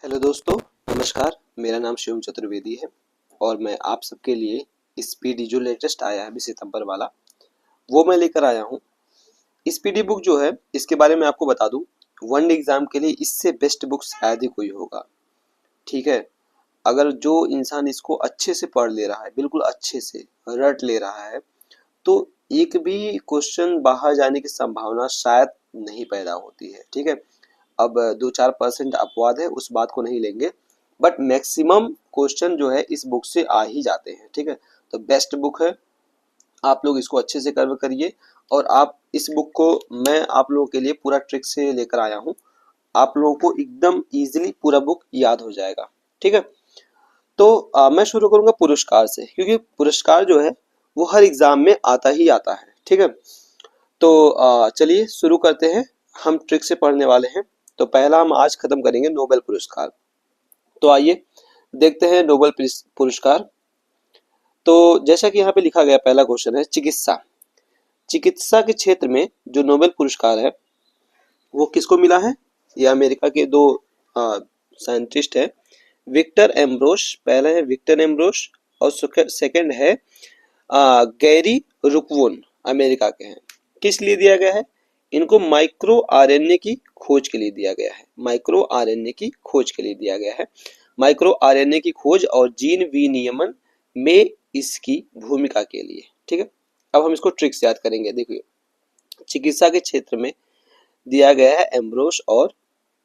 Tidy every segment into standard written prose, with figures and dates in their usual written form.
Hello दोस्तों, नमस्कार। मेरा नाम शिवम चतुर्वेदी है और मैं आप सबके लिए स्पीडी जो लेटेस्ट आया है अभी सितंबर वाला, वो मैं लेकर आया हूँ। स्पीडी बुक जो है, इसके बारे में आपको बता दूं, वन एग्जाम के लिए इससे बेस्ट बुक शायद ही कोई होगा। ठीक है, अगर जो इंसान इसको अच्छे से पढ़ ले रहा है, बिल्कुल अच्छे से रट ले रहा है, तो एक भी क्वेश्चन बाहर जाने की संभावना शायद नहीं पैदा होती है। ठीक है, अब 2-4% अपवाद है, उस बात को नहीं लेंगे, बट मैक्सिमम क्वेश्चन जो है इस बुक से आ ही जाते हैं। ठीक है, तो बेस्ट बुक है, आप लोग इसको अच्छे से कवर करिए। और आप इस बुक को मैं आप लोगों के लिए पूरा ट्रिक से लेकर आया हूँ, आप लोगों को एकदम इजीली पूरा बुक याद हो जाएगा। ठीक है, तो मैं शुरू करूंगा पुरस्कार से, क्योंकि पुरस्कार जो है वो हर एग्जाम में आता ही आता है। ठीक है, तो चलिए शुरू करते हैं। हम ट्रिक से पढ़ने वाले हैं। तो पहला हम आज खत्म करेंगे नोबेल पुरस्कार। तो आइए देखते हैं नोबेल पुरस्कार। तो जैसा कि यहाँ पे लिखा गया, पहला क्वेश्चन है चिकित्सा। चिकित्सा के क्षेत्र में जो नोबेल पुरस्कार है वो किसको मिला है? ये अमेरिका के दो साइंटिस्ट है, विक्टर एम्ब्रोस। पहला है विक्टर एम्ब्रोस और सेकंड है गैरी रुकवोन, अमेरिका के हैं। किस लिए दिया गया है? इनको माइक्रो आरएनए की खोज के लिए दिया गया है। माइक्रो आरएनए की खोज के लिए दिया गया है। माइक्रो आरएनए की खोज और जीन विनियमन में इसकी भूमिका के लिए। ठीक है, अब हम इसको ट्रिक से याद करेंगे। देखिए, चिकित्सा के क्षेत्र में दिया गया है एम्ब्रोस और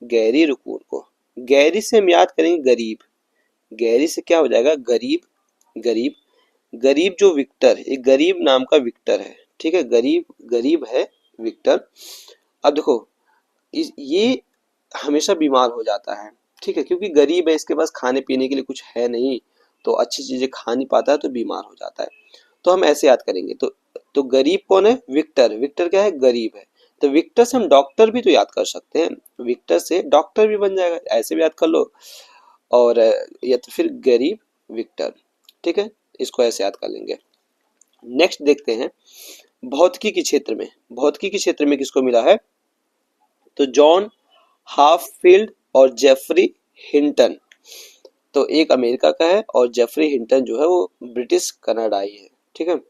गैरी रुकवोन को। गैरी से हम याद करेंगे गरीब। गैरी से क्या हो जाएगा? गरीब। गरीब, गरीब जो विक्टर, एक गरीब नाम का विक्टर है। ठीक है, गरीब गरीब है विक्टर। अब देखो, ये हमेशा बीमार हो जाता है। ठीक है, क्योंकि गरीब है, इसके पास खाने पीने के लिए कुछ है नहीं, तो अच्छी चीजें खा नहीं पाता है, तो बीमार हो जाता है। तो हम ऐसे याद करेंगे। तो गरीब कौन है? विक्टर। विक्टर क्या है? गरीब है। तो विक्टर से हम डॉक्टर भी तो याद कर सकते हैं, विक्टर से डॉक्टर भी बन जाएगा, ऐसे भी याद कर लो। और या तो फिर गरीब विक्टर। ठीक है, इसको ऐसे याद कर लेंगे। नेक्स्ट देखते हैं भौतिकी के क्षेत्र में। भौतिकी के क्षेत्र में किसको मिला है? तो जॉन हाफील्ड और जेफरी हिंटन। तो एक अमेरिका का है और जेफरी हिंटन जो है वो ब्रिटिश कनाडाई है। ठीक है,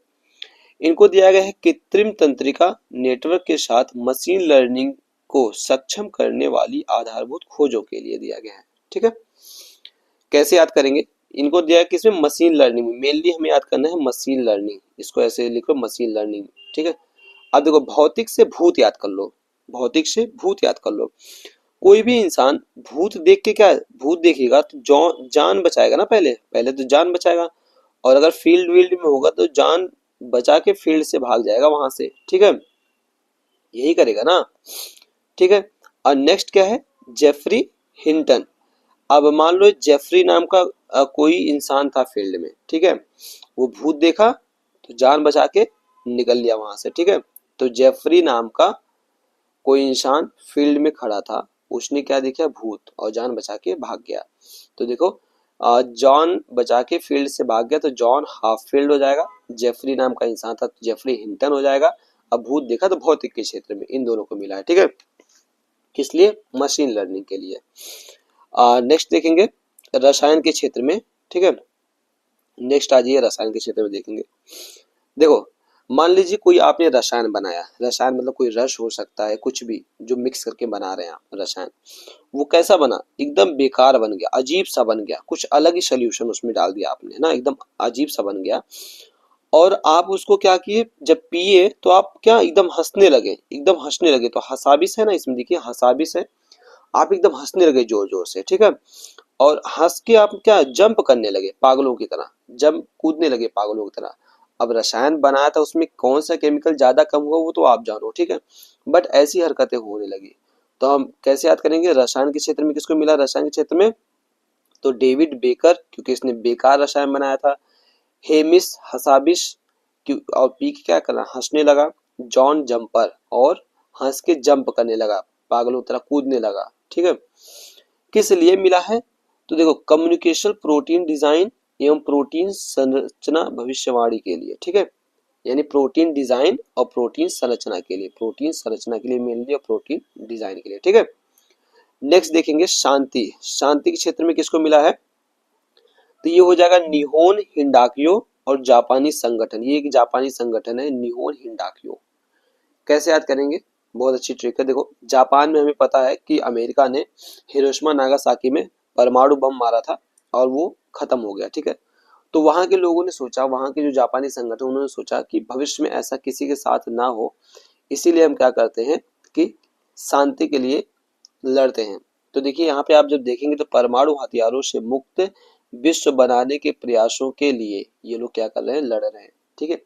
इनको दिया गया है कृत्रिम तंत्रिका नेटवर्क के साथ मशीन लर्निंग को सक्षम करने वाली आधारभूत खोजों के लिए दिया गया है। ठीक है, कैसे याद करेंगे? इनको दिया है किसमें? मशीन लर्निंग में। मेनली हमें याद करना है मशीन लर्निंग, इसको ऐसे लिखो मशीन लर्निंग। ठीक है, अब देखो, भौतिक से भूत याद कर लो। भौतिक से भूत याद कर लो। कोई भी इंसान भूत देख के, क्या भूत देखेगा तो जान बचाएगा ना, पहले पहले तो जान बचाएगा। और अगर फील्ड वील्ड में होगा तो जान बचा के फील्ड से भाग जाएगा वहां से। ठीक है, यही करेगा ना। ठीक है, और नेक्स्ट क्या है? Geoffrey Hinton. अब मान लो जेफरी नाम का कोई इंसान था फील्ड में। ठीक है, वो भूत देखा तो जान बचा के निकल लिया वहां से। ठीक है, तो जेफरी नाम का कोई इंसान फील्ड में खड़ा था, उसने क्या देखा? भूत, और जान बचा के भाग गया। तो देखो, जॉन बचा के फील्ड से भाग गया तो जॉन हाफ फील्ड हो जाएगा। जेफरी नाम का इंसान था तो जेफरी हिंटन हो जाएगा। अब भूत देखा तो भौतिक के क्षेत्र में इन दोनों को मिला है। ठीक है, किस लिए? मशीन लर्निंग के लिए। नेक्स्ट देखेंगे रसायन के क्षेत्र में। ठीक है, नेक्स्ट आ जाइए, रसायन के क्षेत्र में देखेंगे। देखो, मान लीजिए कोई आपने रसायन बनाया। रसायन मतलब कोई रस हो सकता है, कुछ भी जो मिक्स करके बना रहे हैं आप रसायन। वो कैसा बना? एकदम बेकार बन गया, अजीब सा बन गया, कुछ अलग ही सोल्यूशन उसमें डाल दिया आपने ना, एकदम अजीब सा बन गया। और आप उसको क्या किए? जब पिए तो आप क्या एकदम हंसने लगे, एकदम हंसने लगे। तो हसाबिस है ना इसमें, देखिए हसाबिस है। आप एकदम हंसने लगे जोर जोर से। ठीक है, और हंस के आप क्या जंप करने लगे पागलों की तरह, जंप कूदने लगे पागलों की तरह। अब रसायन बनाया था, उसमें कौन सा केमिकल ज्यादा कम हुआ वो तो आप जानो। ठीक है, बट ऐसी हरकतें होने लगी। तो हम कैसे याद करेंगे? रसायन के क्षेत्र में किसको मिला? रसायन के क्षेत्र में तो डेविड बेकर, क्योंकि इसने बेकार रसायन बनाया था। हेमिस हसाबिश, और पी के क्या करना? हंसने लगा। जॉन जंपर, और हंस के जंप करने लगा, पागलों की तरह कूदने लगा। ठीक है, किस लिए मिला है? तो देखो, कम्युनिकेशन प्रोटीन डिजाइन एवं प्रोटीन संरचना भविष्यवाणी के लिए। ठीक है, यानी प्रोटीन डिजाइन और प्रोटीन संरचना के लिए। प्रोटीन संरचना के लिए मेनली और प्रोटीन डिजाइन के लिए। ठीक है, नेक्स्ट देखेंगे शांति। शांति के क्षेत्र में किसको मिला है, तो ये हो जाएगा निहोन हिंडाक्यो और जापानी संगठन। ये एक जापानी संगठन है निहोन हिंडाक्यो। कैसे याद करेंगे, बहुत अच्छी ट्रिक है। देखो जापान में हमें पता है कि अमेरिका ने हिरोशिमा नागासाकी में परमाणु बम मारा था और वो खत्म हो गया, ठीक है। तो वहां के लोगों ने सोचा, वहां के जो जापानी संगठन उन्होंने सोचा कि भविष्य में ऐसा किसी के साथ ना हो, इसीलिए हम क्या करते हैं कि शांति के लिए लड़ते हैं। तो देखिए यहाँ पे आप जब देखेंगे तो परमाणु हथियारों से मुक्त विश्व बनाने के प्रयासों के लिए ये लोग क्या कर रहे हैं, लड़ रहे हैं, ठीक है।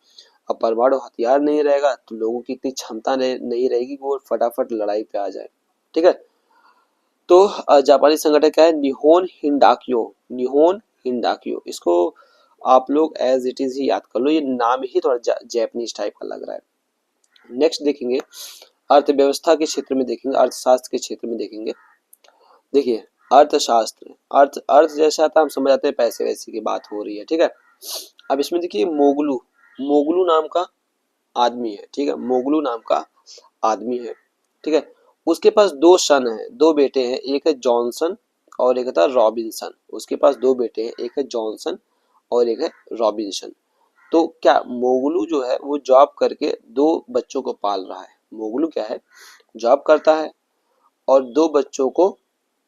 अब परमाणु हथियार नहीं रहेगा तो लोगों की इतनी क्षमता नहीं रहेगी कि वो फटाफट लड़ाई पे आ जाए, ठीक है। तो जापानी संगठन क्या है, निहोन हिंडाक्यो। निहोन हिंडाक्यो, इसको आप लोग एज इट इज ही याद कर लो, ये नाम ही थोड़ा जैपनीज टाइप का लग रहा है। नेक्स्ट देखेंगे अर्थव्यवस्था के क्षेत्र में, देखेंगे अर्थशास्त्र के क्षेत्र में देखेंगे। देखिए अर्थशास्त्र, अर्थ अर्थ जैसा आता हम समझ आते हैं पैसे वैसे की बात हो रही है, ठीक है। अब इसमें देखिए मोगलू, मोगलू नाम का आदमी है, ठीक है। मोगलू नाम का आदमी है, ठीक है। उसके पास दो सन है, दो बेटे हैं, एक है जॉनसन और एक था रॉबिन्सन। उसके पास दो बेटे हैं, एक है जॉनसन और एक है रॉबिन्सन। तो क्या मोगलू जो है वो जॉब करके दो बच्चों को पाल रहा है। मोगलू क्या है, जॉब करता है और दो बच्चों को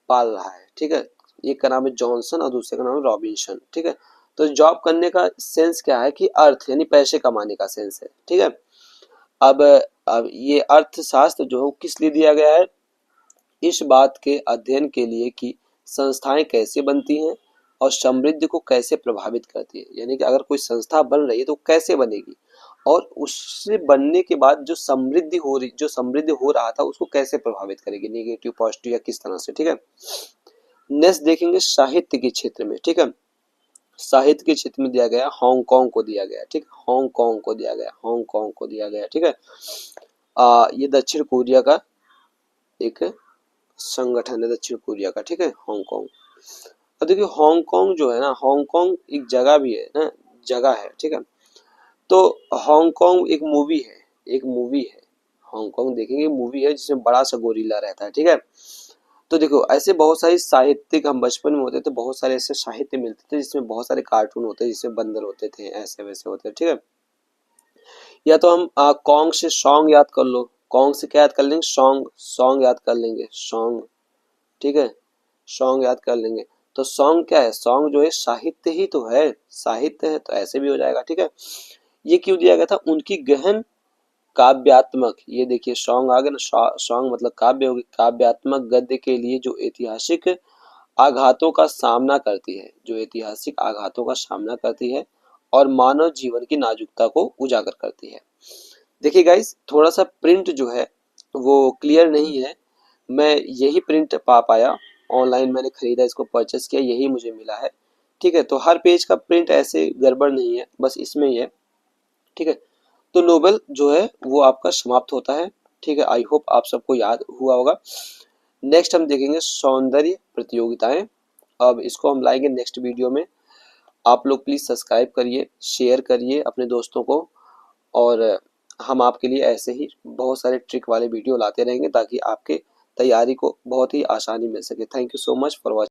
पाल रहा है, ठीक है। एक का नाम है जॉनसन और दूसरे का नाम है रॉबिन्सन, ठीक है। तो जॉब करने का सेंस क्या है कि अर्थ यानी पैसे कमाने का सेंस है, ठीक है। अब अब ये अर्थशास्त्र जो है किस लिए दिया गया है, इस बात के अध्ययन के लिए कि संस्थाएं कैसे बनती हैं और समृद्धि को कैसे प्रभावित करती है। यानी कि अगर कोई संस्था बन रही है तो कैसे बनेगी और उससे बनने के बाद जो समृद्धि हो रहा था उसको कैसे प्रभावित करेगी, नेगेटिव पॉजिटिव या किस तरह से, ठीक है। नेक्स्ट देखेंगे साहित्य के क्षेत्र में, ठीक है। साहित्य के क्षेत्र में दिया गया हांगकांग को दिया गया, ठीक है। हांगकांग को दिया गया, हांगकांग को दिया गया, ठीक है। ये दक्षिण कोरिया का एक संगठन है, दक्षिण कोरिया का, ठीक है, हांगकांग। अब देखिए हांगकांग जो है ना, हांगकांग एक जगह भी है ना, जगह है, ठीक है। तो हांगकांग एक मूवी है, एक मूवी है हांगकांग, देखेंगे मूवी है जिसमें बड़ा सा गोरिल्ला रहता है, ठीक है। तो देखो ऐसे बहुत सारी साहित्यिक, हम बचपन में होते थे बहुत सारे ऐसे साहित्य मिलते थे जिसमें बहुत सारे कार्टून होते हैं, जिसमें बंदर होते थे, ऐसे वैसे होते थे, ठीक है। या तो हम कॉन्ग से सॉन्ग याद कर लो, कॉन्ग से क्या याद कर लेंगे, सॉन्ग, सॉन्ग याद कर लेंगे, सॉन्ग, ठीक है, सॉन्ग याद कर लेंगे। तो सॉन्ग क्या है, सॉन्ग जो है साहित्य ही तो है, साहित्य है, तो ऐसे भी हो जाएगा, ठीक है। ये क्यों दिया गया था, उनकी गहन काव्यात्मक, ये देखिए सॉन्ग आ गया ना, सॉन्ग मतलब काव्य होगी, काव्यात्मक गद्य के लिए जो ऐतिहासिक आघातों का सामना करती है, जो ऐतिहासिक आघातों का सामना करती है और मानव जीवन की नाजुकता को उजागर करती है। देखिए गाइस थोड़ा सा प्रिंट जो है वो क्लियर नहीं है, मैं यही प्रिंट पा पाया, ऑनलाइन मैंने खरीदा, इसको परचेस किया, यही मुझे मिला है, ठीक है। तो हर पेज का प्रिंट ऐसे गड़बड़ नहीं है, बस इसमें ही है, ठीक है। तो नोवेल जो है वो आपका समाप्त होता है, ठीक है। आई होप आप सबको याद हुआ होगा। नेक्स्ट हम देखेंगे सौंदर्य प्रतियोगिताएं। अब इसको हम लाएंगे नेक्स्ट वीडियो में। आप लोग प्लीज सब्सक्राइब करिए, शेयर करिए अपने दोस्तों को, और हम आपके लिए ऐसे ही बहुत सारे ट्रिक वाले वीडियो लाते रहेंगे ताकि आपके तैयारी को बहुत ही आसानी मिल सके। Thank you so much for watching.